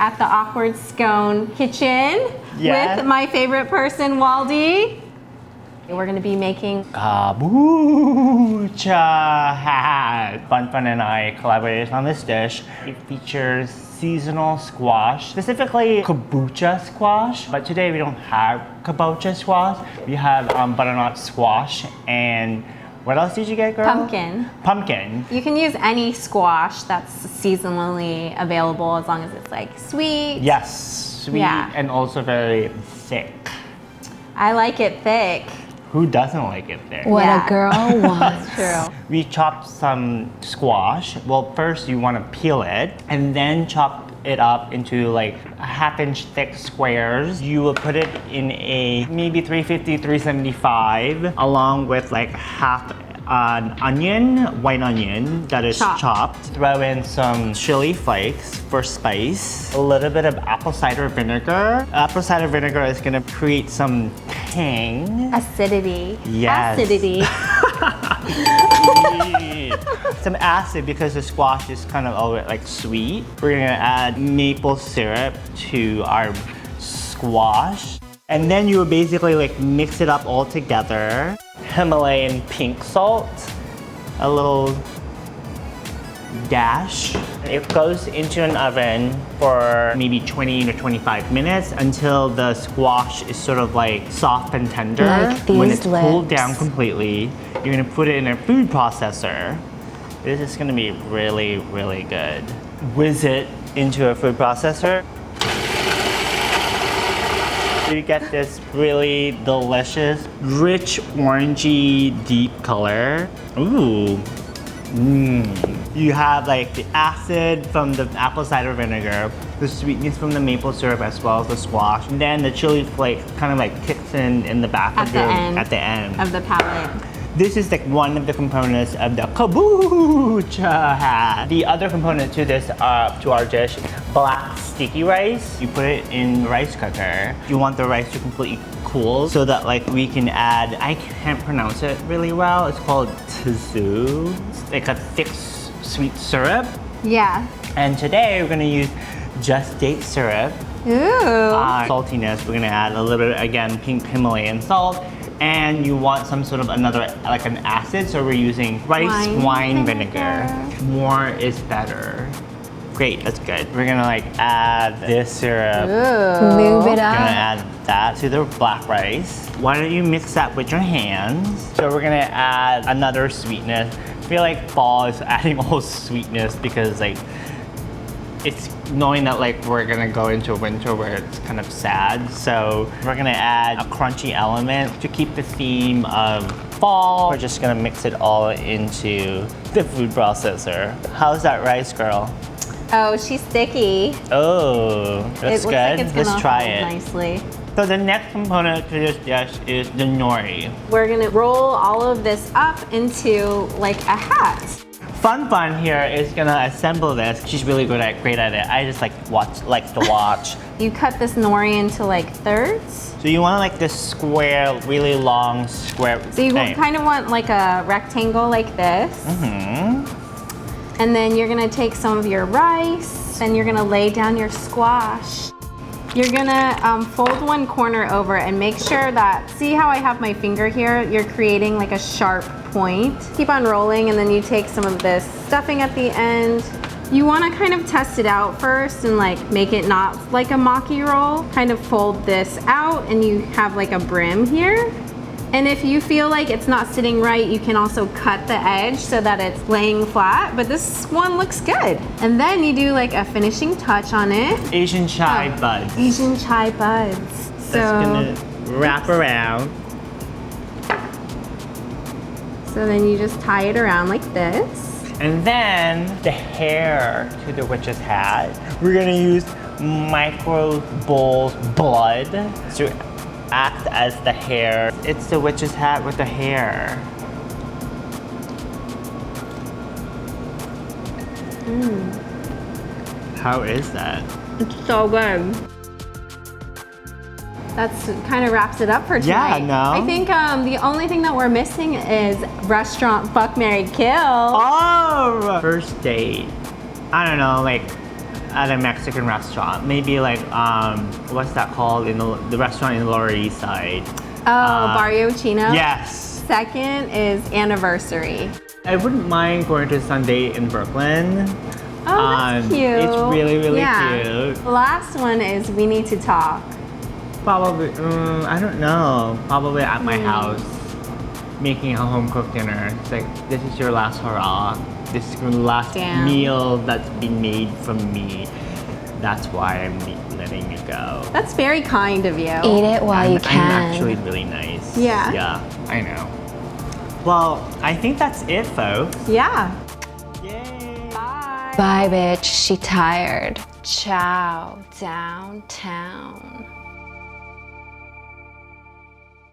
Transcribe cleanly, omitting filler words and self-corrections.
at the Awkward Scone Kitchen with my favorite person, Woldy. We're gonna be making Ka-Booooo-Cha. Fun and I collaborated on this dish. It features seasonal squash, specifically Kabocha Squash. But today we don't have Kabocha Squash. We have butternut squash and what else did you get, girl? Pumpkin. Pumpkin. You can use any squash that's seasonally available as long as it's like sweet. Yes, sweet and also very thick. I like it thick. Who doesn't like it thick? What a girl wants. True. We chopped some squash. Well, first you want to peel it and then chop it up into like a ½ inch thick squares. You will put it in a maybe 350, 375 along with like half an onion, white onion that is chopped. Throw in some chili flakes for spice. A little bit of apple cider vinegar. Apple cider vinegar is gonna create some tang. Acidity. Yes. Acidity. Some acid because the squash is kind of already like sweet. We're gonna add maple syrup to our squash. And then you would basically like mix it up all together. Himalayan pink salt, a little dash. It goes into an oven for maybe 20 to 25 minutes until the squash is sort of like soft and tender. Like these when it's cooled lips. down completely, you're gonna put it in a food processor. This is gonna be really, really good. Whiz it into a food processor. You get this really delicious, rich, orangey, deep color. Ooh. You have like the acid from the apple cider vinegar, the sweetness from the maple syrup as well as the squash, and then the chili flake kind of like kicks in the back at the end of the palate. This is like one of the components of the Ka-Booooo-Cha. The other component to this, to our dish, black sticky rice. You put it in the rice cooker. You want the rice to completely cool so that like we can add, I can't pronounce it really well. It's called tzu. It's like a thick sweet syrup. Yeah. And today we're gonna use just date syrup. Ooh. Saltiness, we're gonna add a little bit, again, pink Himalayan salt. And you want some sort of another, like an acid, so we're using rice wine vinegar. More is better. Great, that's good. We're gonna like add this syrup. Ooh. Move it We're up. gonna add that to the black rice. Why don't you mix that with your hands? So we're gonna add another sweetness. I feel like fall is adding all sweetness because like, it's knowing that like we're gonna go into winter where it's kind of sad. So we're gonna add a crunchy element to keep the theme of fall. We're just gonna mix it all into the food processor. How's that rice, girl? Oh, she's sticky. Oh, that's It looks good. like it's Let's gonna try hold it. nicely. So the next component to this dish is the nori. We're gonna roll all of this up into like a hat. Fun here is gonna assemble this. She's really great at it. I just like to watch. You cut this nori into like thirds. So you want like this square, really long square So you thing. kind of want like a rectangle like this. And then you're gonna take some of your rice and you're gonna lay down your squash. You're gonna fold one corner over and make sure that, see how I have my finger here? You're creating like a sharp point. Keep on rolling and then you take some of this stuffing at the end. You wanna kind of test it out first and like make it not like a maki roll. Kind of fold this out and you have like a brim here. And if you feel like it's not sitting right, you can also cut the edge so that it's laying flat, but this one looks good. And then you do like a finishing touch on it. Asian chai buds. Asian chai buds. So That's gonna wrap around. So then you just tie it around like this. And then the hair to the witch's hat. We're gonna use micro bull's blood to act as the hair. It's the witch's hat with the hair. How is that? It's so good. That's kind of wraps it up for tonight. Yeah, no? I think the only thing that we're missing is restaurant fuck, marry, kill. Oh! First date. I don't know, like, at a Mexican restaurant. Maybe like, what's that called in the restaurant in the Lower East Side? Oh, Barrio Chino? Yes. Second is Anniversary. I wouldn't mind going to Sunday in Brooklyn. Oh, that's cute. It's really, really cute. The last one is We Need to Talk. Probably, I don't know. Probably at my house, making a home-cooked dinner. It's like, this is your last hurrah. This is the last meal that's been made from me. That's why I'm letting you go. That's very kind of you. Eat it while you can. I'm actually really nice. Yeah. Yeah, I know. Well, I think that's it, folks. Yeah. Yay. Bye. Bye, bitch. She tired. Ciao, downtown.